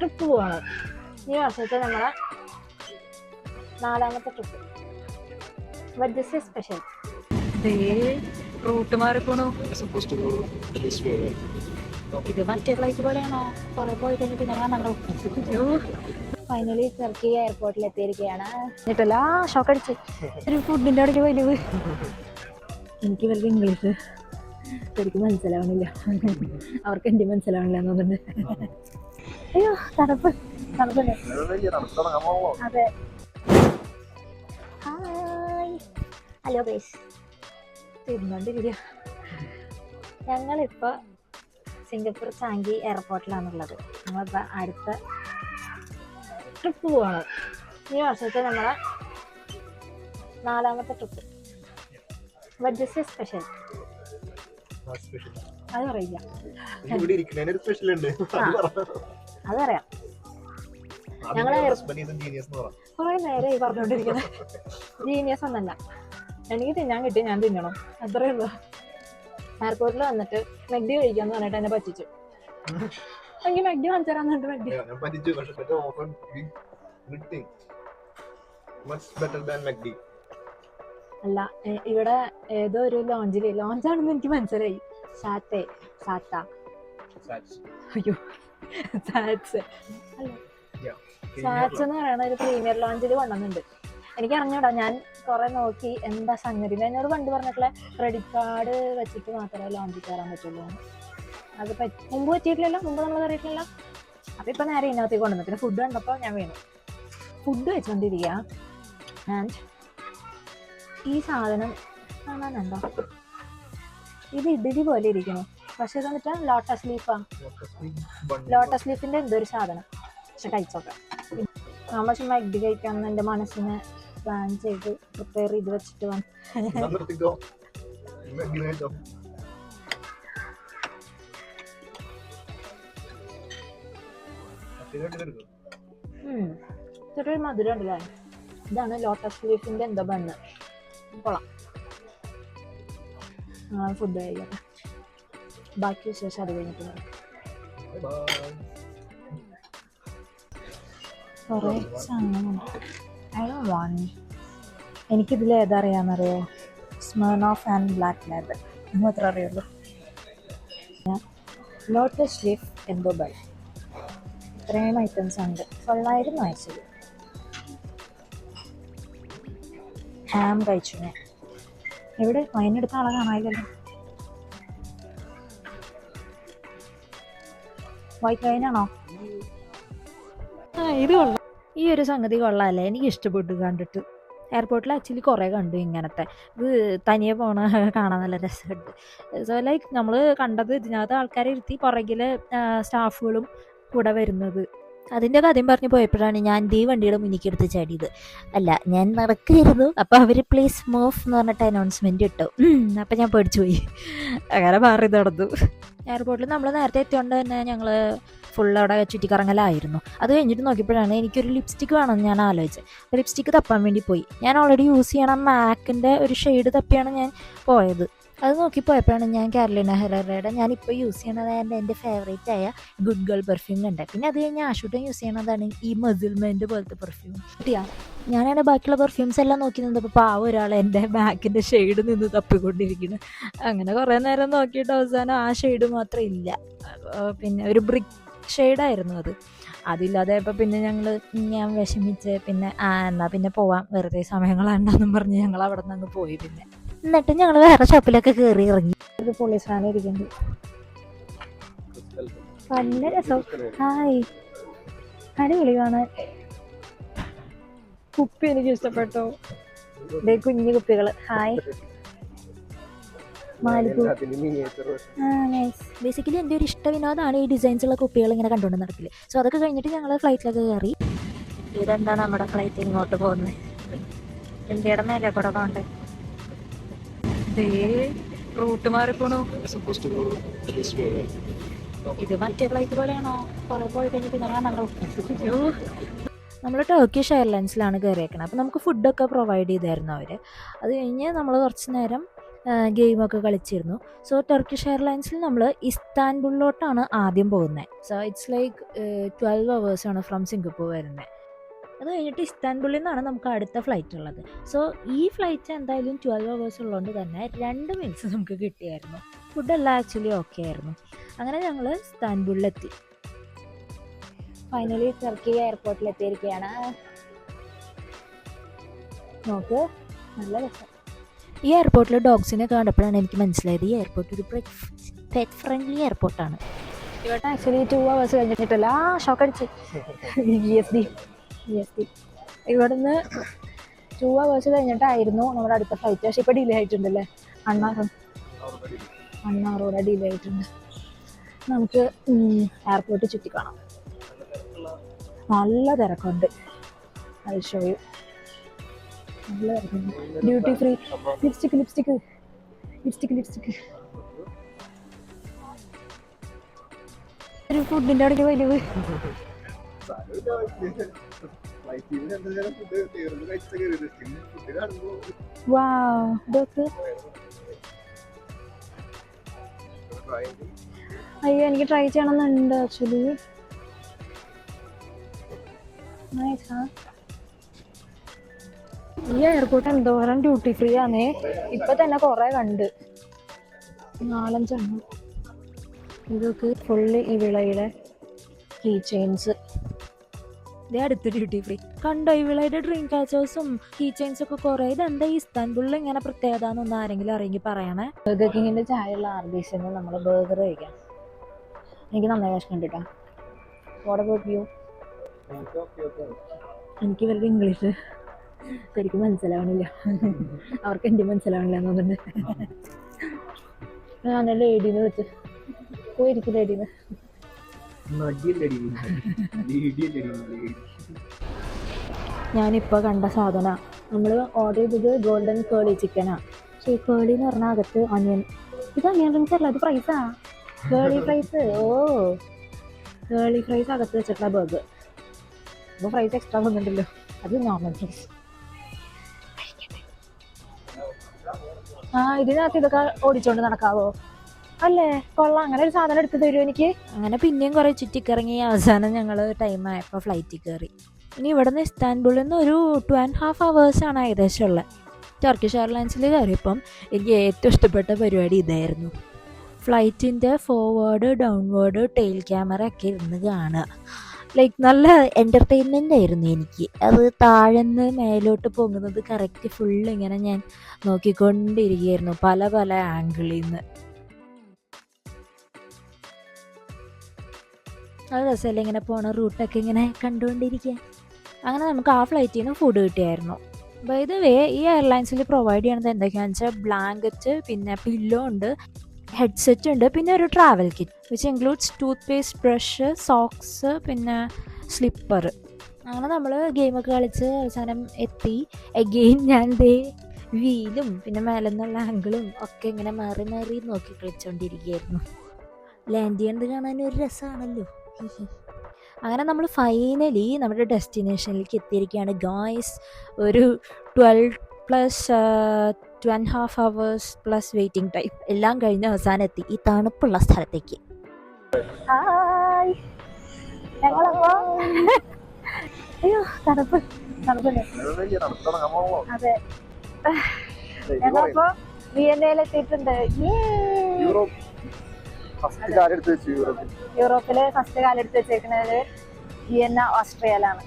Trip പോവാണ്. ഈ വർഷത്തെ നമ്മളെ 4ാമത്തെ trip. But this is special. Route മാറിപ്പോണു. ഇത് മറ്റേ ഫ്ലൈറ്റ് പോലെയാണോ? കുറെ പോയി കഴിഞ്ഞ് പിന്നെ കാണാണ്ടോ. ഫൈനലി ടർക്കി എയർപോർട്ടിൽ എത്തിയിരിക്കുകയാണ്. എന്നിട്ടല്ല ഷോക്ക് അടിച്ച് ഒരു ഫുഡിൻ്റെ അവിടേക്ക് വലിവ്. എനിക്ക് ഇവർക്ക് ഇംഗ്ലീഷ് ശരിക്കും മനസ്സിലാവണില്ല, അവർക്ക് എൻ്റെ മനസ്സിലാവണില്ല എന്നുണ്ട്. അയ്യോ തണുപ്പ് തണുപ്പല്ലേ. അതെ. ഹായ് ഹലോ ഗൈസ്, തിരുന്നോണ്ടിരിക്കുക. ഞങ്ങളിപ്പോൾ സിംഗപ്പൂർ ചാങ്കി എയർപോർട്ടിലാണുള്ളത്. നമ്മളിപ്പോൾ അടുത്ത ട്രിപ്പ് പോവാണ്. ഈ വർഷത്തെ നമ്മളെ 4ാമത്തെ trip. But this is special. അത് പറയില്ല, അതറിയാം. ഞങ്ങള് കുറെ നേരമായി പറഞ്ഞോണ്ടിരിക്കുന്നത്. ജീനിയസ് ഒന്നല്ല, എനിക്ക് തിന്നാൻ കിട്ടി, ഞാൻ തിന്നണം, അത്രേ ഉള്ളൂ. എയർപോർട്ടിൽ വന്നിട്ട് മെഗ്ഡി കഴിക്കാന്ന് പറഞ്ഞിട്ട് എന്നെ പറ്റിച്ചു. എനിക്ക് മെഗ്ഡി വാങ്ങിച്ചു തരാൻ പറഞ്ഞിട്ട് മെഗ്ഡി അല്ല, ഇവിടെ ഏതോ ഒരു ലോഞ്ചാണെന്ന് എനിക്ക് മനസ്സിലായി. അയ്യോ സാറ്റ്സ് എന്ന് പറയുന്ന ഒരു പ്രീമിയർ ലോഞ്ചിൽ കൊണ്ടുവന്നുണ്ട്. എനിക്ക് അറിഞ്ഞൂടാ, ഞാൻ കുറെ നോക്കി എന്താ സംഗതി. എന്നോട് പണ്ട് പറഞ്ഞിട്ടുള്ള ക്രെഡിറ്റ് കാർഡ് വെച്ചിട്ട് മാത്രമേ ലോഞ്ചിൽ കയറാൻ പറ്റുള്ളൂ. അത് മുമ്പ് പറ്റിയിട്ടില്ലല്ലോ, മുമ്പ് നമ്മൾ കയറിയിട്ടില്ലല്ലോ. അപ്പൊ ഇപ്പൊ നേരെ ഇതിനകത്തേക്ക് കൊണ്ടുവന്നു. പിന്നെ ഫുഡ് കണ്ടപ്പോൾ ഞാൻ വീണു. ഫുഡ് വെച്ചോണ്ടിരിക്കുക. ആൻഡ് ഈ സാധനം കാണാനുണ്ടോ? ഇത് ഇഡ്ഡലി പോലെ ഇരിക്കുന്നു, പക്ഷെ ഇത് വന്നിട്ട് ലോട്ടസ് ലീഫാണ്. ലോട്ടസ് ലീഫിന്റെ എന്തൊരു സാധനം. പക്ഷെ കഴിച്ചോക്കാം. നമ്മൾ ചുമ്മാ എഗ്ഗ് കഴിക്കാമെന്ന് എൻ്റെ മനസ്സിനെ പ്ലാൻ ചെയ്ത് പ്രിപ്പയർ ചെയ്ത് വെച്ചിട്ട് വന്നു. ചെറിയൊരു മധുരം ഉണ്ടല്ലേ. ഇതാണ് ലോട്ടസ് ലീഫിന്റെ എന്തോ ബണ്ണ്. കൊള്ളാം. ഫുഡ് കഴിക്കട്ടെ, ബാക്കി വിശേഷം അത് കഴിഞ്ഞിട്ട് കുറേ സാധനങ്ങളുണ്ട്. എനിക്കിതിൽ ഏതാ അറിയാമെന്നറിയോ? സ്മിർനോഫ് ആൻഡ് ബ്ലാക്ക് ലേബൽ മാത്രമേ അറിയുള്ളൂ. ലോട്ടസ് ലീഫ് എന്തോ ബൺ, ഇത്രയും ഐറ്റംസ് ഉണ്ട്. കൊള്ളായിരുന്നു ആക്ച്വലി. ഹാം കഴിച്ചു ഞാൻ. എവിടെ വൈനെടുത്ത ആളെ കാണാനില്ലല്ലോ. വൈറ്റ് വൈനാണോ? ഇത് കൊള്ളാം. ഈ ഒരു സംഗതി കൊള്ളാമല്ലേ, എനിക്ക് ഇഷ്ടപ്പെട്ടു കണ്ടിട്ട്. എയർപോർട്ടിൽ ആക്ച്വലി കുറേ കണ്ടു ഇങ്ങനത്തെ. ഇത് തനിയെ പോണ കാണാൻ നല്ല രസമുണ്ട്. സോ ലൈക്ക് നമ്മൾ കണ്ടത് ഇതിനകത്ത് ആൾക്കാരെ ഇരുത്തി പുറകിൽ സ്റ്റാഫുകളും കൂടെ വരുന്നത്. അതിൻ്റെ കഥയും പറഞ്ഞ് പോയപ്പോഴാണ് ഞാൻ ഈ വണ്ടിയുടെ മുന്നിലേക്ക് എടുത്ത് ചാടിയത്. അല്ല, ഞാൻ നടക്കുകയായിരുന്നു. അപ്പോൾ അവർ പ്ലീസ് മൂവ് എന്ന് പറഞ്ഞിട്ട് അനൗൺസ്മെൻറ്റ് ഇട്ടു. അപ്പം ഞാൻ പേടിച്ചു പോയി. അങ്ങനെ മാറി നടന്നു. എയർപോർട്ടിൽ നമ്മൾ നേരത്തെ എത്തിയോണ്ട് തന്നെ ഞങ്ങൾ ഫുൾ അവിടെ ചുറ്റിക്കറങ്ങലായിരുന്നു. അത് കഴിഞ്ഞിട്ട് നോക്കിയപ്പോഴാണ് എനിക്കൊരു ലിപ്സ്റ്റിക്ക് വേണമെന്ന് ഞാൻ ആലോചിച്ചത്. അപ്പോൾ ലിപ്സ്റ്റിക്ക് തപ്പാൻ വേണ്ടി പോയി. ഞാൻ ഓൾറെഡി യൂസ് ചെയ്യണം മാക്കിൻ്റെ ഒരു ഷെയ്ഡ് തപ്പിയാണ് ഞാൻ പോയത്. അത് നോക്കിപ്പോയപ്പോഴാണ് ഞാൻ കാരോലിന ഹെർറയുടെ ഞാനിപ്പോൾ യൂസ് ചെയ്യണത് എൻ്റെ ഫേവറേറ്റ് ആയ ഗുഡ് ഗേൾ പെർഫ്യൂം കണ്ടത്. പിന്നെ അത് കഴിഞ്ഞ് ആഷൂട്ടും യൂസ് ചെയ്യണതാണ് ഈ മസിൽമെൻ്റ് പോലത്തെ പെർഫ്യൂം. കിട്ടിയാ ഞാനാണ് ബാക്കിയുള്ള പെർഫ്യൂംസ് എല്ലാം നോക്കി നിന്നപ്പോൾ പാവം ഒരാൾ എൻ്റെ ബാക്കിൻ്റെ ഷെയ്ഡ് നിന്ന് തപ്പിക്കൊണ്ടിരിക്കുന്നു. അങ്ങനെ കുറേ നേരം നോക്കിയിട്ട് അവസാനം ആ ഷെയ്ഡ് മാത്രം ഇല്ല. പിന്നെ ഒരു ബ്രിക്ക് ഷെയ്ഡായിരുന്നു അത്. അതില്ലാതെ ഇപ്പോൾ പിന്നെ ഞാൻ വിഷമിച്ച് പിന്നെ എന്നാൽ പിന്നെ പോവാം, വെറുതെ സമയങ്ങളുണ്ടെന്നും പറഞ്ഞ് ഞങ്ങൾ അവിടെ നിന്ന് അങ്ങ് പോയി. പിന്നെ എന്നിട്ട് ഞങ്ങൾ വേറെ ഷോപ്പിലൊക്കെ കയറി ഇറങ്ങി. ഒരു പോലീസ് വാൻ ഇരിക്കുന്നുണ്ട്, നല്ല രസം. ഹായ്, അടിപൊളി കാണാൻ. കുപ്പി എനിക്ക് ഇഷ്ടപ്പെട്ടു. കുഞ്ഞു കുപ്പികൾ. ഹായ് മാലികു. ബേസിക്കലി എൻ്റെ ഒരു ഇഷ്ട വിനോദമാണ് ഈ ഡിസൈൻസുള്ള കുപ്പികൾ ഇങ്ങനെ കണ്ടുകൊണ്ട് നടക്കില്ല. സോ അതൊക്കെ കഴിഞ്ഞിട്ട് ഞങ്ങൾ ഫ്ലൈറ്റിലൊക്കെ കയറി. ഇതെന്താണ് നമ്മുടെ ഫ്ലൈറ്റ് ഇങ്ങോട്ട് പോകുന്നത്? ഇന്ത്യയുടെ മേലെ കൂടെ പോകണ്ടേ? റൂട്ട് മാറിപ്പോണു. ഇത് മറ്റേ ഫ്ലൈറ്റ് പോലെയാണോ? കുറെ പോയി കഴിഞ്ഞ് പിന്നെ കാണാണ്ടോ. നമ്മൾ ടർക്കിഷ് എയർലൈൻസിലാണ് കയറിയേക്കണത്. അപ്പോൾ നമുക്ക് ഫുഡൊക്കെ പ്രൊവൈഡ് ചെയ്തായിരുന്നു അവർ. അത് കഴിഞ്ഞ് നമ്മൾ കുറച്ച് നേരം ഗെയിമൊക്കെ കളിച്ചിരുന്നു. സോ ടർക്കിഷ് എയർലൈൻസിൽ നമ്മൾ ഇസ്താൻബുളിലോട്ടാണ് ആദ്യം പോകുന്നത്. സോ ഇറ്റ്സ് ലൈക്ക് 12 അവേഴ്സാണ് ഫ്രം സിംഗപ്പൂർ വരുന്നത്. അത് കഴിഞ്ഞിട്ട് ഇസ്താൻബുളിൽ നിന്നാണ് നമുക്ക് അടുത്ത ഫ്ലൈറ്റ് ഉള്ളത്. സോ ഈ ഫ്ലൈറ്റ് എന്തായാലും 12 അവേഴ്സ് ഉള്ളതുകൊണ്ട് തന്നെ 2 മീൽസ് നമുക്ക് കിട്ടിയായിരുന്നു. ഫുഡെല്ലാം ആക്ച്വലി ഓക്കെ ആയിരുന്നു. അങ്ങനെ ഞങ്ങൾ ഇസ്താൻബുളിലെത്തി. Finally Turkey എയർപോർട്ടിലെത്തിയിരിക്കുകയാണ്. നോക്ക്, നല്ല രസം. ഈ എയർപോർട്ടിൽ ഡോഗ്സിനെ കണ്ടപ്പോഴാണ് എനിക്ക് മനസ്സിലായത് ഈ എയർപോർട്ട് ഒരു പെറ്റ് ഫ്രണ്ട്ലി എയർപോർട്ടാണ്. ഇവിടെ ആക്ച്വലി 2 അവേഴ്സ് കഴിഞ്ഞിട്ടില്ല. ഷോക്ക് അടിച്ച് ESD ഇവിടുന്ന് 2 അവേഴ്സ് കഴിഞ്ഞിട്ടായിരുന്നു നമ്മുടെ അടുത്ത ഫ്ലൈറ്റ്. പക്ഷെ ഇപ്പോൾ ഡിലേ ആയിട്ടുണ്ടല്ലേ, 1 hour ഡിലേ ആയിട്ടുണ്ട്. നമുക്ക് എയർപോർട്ട് ചുറ്റിക്കാണാം. നല്ല തിരക്കുണ്ട്. അത് ഷോയും നല്ല തിരക്കുണ്ട്. ഡ്യൂട്ടി ഫ്രീ ലിപ്സ്റ്റിക് ഒരു ഫുഡിൻ്റെ അടയ്ക്ക് വലിയ ഇതൊക്കെ. അയ്യോ, എനിക്ക് ട്രൈ ചെയ്യണമെന്നുണ്ട് ആക്ച്വലി. ഈ എയർപോർട്ട് എന്തോരം ഡ്യൂട്ടി ഫ്രീ ആണേ. ഇപ്പൊ തന്നെ കുറെ കണ്ട്, 4-5 എണ്ണം. ഇതൊക്കെ ഫുള്ള് ഈ വിളയുടെ കീ ചെയിൻസ്. ഇതേ അടുത്ത് ഡ്യൂട്ടി ഫ്രീ കണ്ടോ. ഈ വിളയുടെ ഡ്രീം കാച്ചേഴ്സും കീ ചെയിൻസ് ഒക്കെ കുറെ. ഇതെന്താ ഈ ഇസ്താൻബുളിൽ ഇങ്ങനെ പ്രത്യേകത എന്നൊന്നും ആരെങ്കിലും അറിയെങ്കിൽ പറയണേ. ബർഗർ കിങ്ങിന്റെ ചായയുള്ള ആർബീസിൽ നിന്ന് നമ്മൾ ബർഗർ കഴിക്കാം. എനിക്ക് നന്നായി വിശക്കുണ്ട് കേട്ടോ. What about you? എനിക്ക് ഇവരുടെ ഇംഗ്ലീഷ് ശരിക്കും മനസ്സിലാവണില്ല. അവർക്ക് എൻ്റെ മനസ്സിലാവണില്ല എന്നുണ്ട്. ഞാൻ ലേഡീന്ന് വിളിച്ച് പോയിരിക്കും. ലേഡീന്ന് ഞാനിപ്പോൾ കണ്ട സാധന നമ്മൾ ഓർഡർ ചെയ്തത് ഗോൾഡൻ കേളി ചിക്കനാണ്. പക്ഷേ ഈ കേളി എന്ന് പറഞ്ഞാൽ അകത്ത് അനിയൻ. ഇത് അനിയൻ റിങ്സ് അല്ല, ഇത് ഫ്രൈസാ. കേളി ഫ്രൈസ്. കേളി ഫ്രൈസ് അകത്ത് വെച്ചിട്ടുള്ള ബർഗർ. അപ്പോൾ ഫ്രൈസ് എക്സ്ട്രാ വന്നിട്ടുണ്ടല്ലോ, അത് നോർമൽ ഫ്രൈസ്. ഇതിനകത്ത് ഇതൊക്കെ ഓടിച്ചോണ്ട് നടക്കാവോ? അല്ലേ, കൊള്ളാം. അങ്ങനെ ഒരു സാധനം എടുത്ത് തരുമോ എനിക്ക്? അങ്ങനെ പിന്നെയും കുറേ ചുറ്റിക്കിറങ്ങി അവസാനം ഞങ്ങൾ ടൈം ആയപ്പോൾ ഫ്ലൈറ്റിൽ കയറി. ഇനി ഇവിടെ നിന്ന് ഇസ്താൻബുളിൽ നിന്ന് ഒരു 2.5 അവേഴ്സാണ് ഏകദേശം ഉള്ളത്. ടർക്കിഷ് എയർലൈൻസിൽ കയറിയപ്പം എനിക്ക് ഏറ്റവും ഇഷ്ടപ്പെട്ട പരിപാടി ഇതായിരുന്നു. ഫ്ലൈറ്റിൻ്റെ ഫോർവേഡ് ഡൗൺവേർഡ് ടെയിൽ ക്യാമറ ഒക്കെ ഇരുന്ന് കാണുക. ലൈക്ക് നല്ല എൻ്റർടൈൻമെൻ്റ് ആയിരുന്നു എനിക്ക്. അത് താഴെന്ന് മേലോട്ട് പോകുന്നത് കറക്റ്റ് ഫുള്ള് ഇങ്ങനെ ഞാൻ നോക്കിക്കൊണ്ടിരിക്കുകയായിരുന്നു പല പല ആംഗിളിൽ നിന്ന്. അത് രസമല്ലേ ഇങ്ങനെ പോണ റൂട്ടൊക്കെ ഇങ്ങനെ കണ്ടുകൊണ്ടിരിക്കുക. അങ്ങനെ നമുക്ക് ആ ഫ്ലൈറ്റിൽ നിന്ന് ഫുഡ് കിട്ടിയായിരുന്നു. ബൈ ദ വേ, ഈ എയർലൈൻസിൽ പ്രൊവൈഡ് ചെയ്യണത് എന്തൊക്കെയാണെന്ന് വെച്ചാൽ ബ്ലാങ്കറ്റ്, പിന്നെ പില്ലോ ഉണ്ട്, ഹെഡ്സെറ്റ് ഉണ്ട്, പിന്നെ ഒരു travel kit which includes tooth paste, brush, socks, പിന്നെ സ്ലിപ്പർ. അങ്ങനെ നമ്മൾ ഗെയിമൊക്കെ കളിച്ച് അവസാനം എത്തി. എഗെയിൻ ഞാൻ ദേ വീലും പിന്നെ മേലെ നിന്നുള്ള ആംഗിളും ഒക്കെ ഇങ്ങനെ മാറി മാറി നോക്കി കളിച്ചുകൊണ്ടിരിക്കുകയായിരുന്നു. ലാൻഡ് ചെയ്യേണ്ടത് കാണാൻ ഒരു രസമാണല്ലോ. അങ്ങനെ നമ്മൾ ഫൈനലി നമ്മുടെ ഡെസ്റ്റിനേഷനിലേക്ക് എത്തിയിരിക്കുകയാണ് ഗായ്സ്. ഒരു 2.5 hours പ്ലസ് വെയിറ്റിംഗ് ടൈം എല്ലാം കഴിഞ്ഞ് അവസാനം എത്തി ഈ തണുപ്പുള്ള സ്ഥലത്തേക്ക്. അയ്യോ, തണുപ്പല്ലേ. അതെ, ഞങ്ങളിപ്പോ വിയന്നയിലെത്തിയിട്ടുണ്ട്. യൂറോപ്പില് ഫസ്റ്റ് കാലെടുത്ത് വെച്ചേക്കുന്നത് വിയന്ന, ഓസ്ട്രിയയിലാണ്.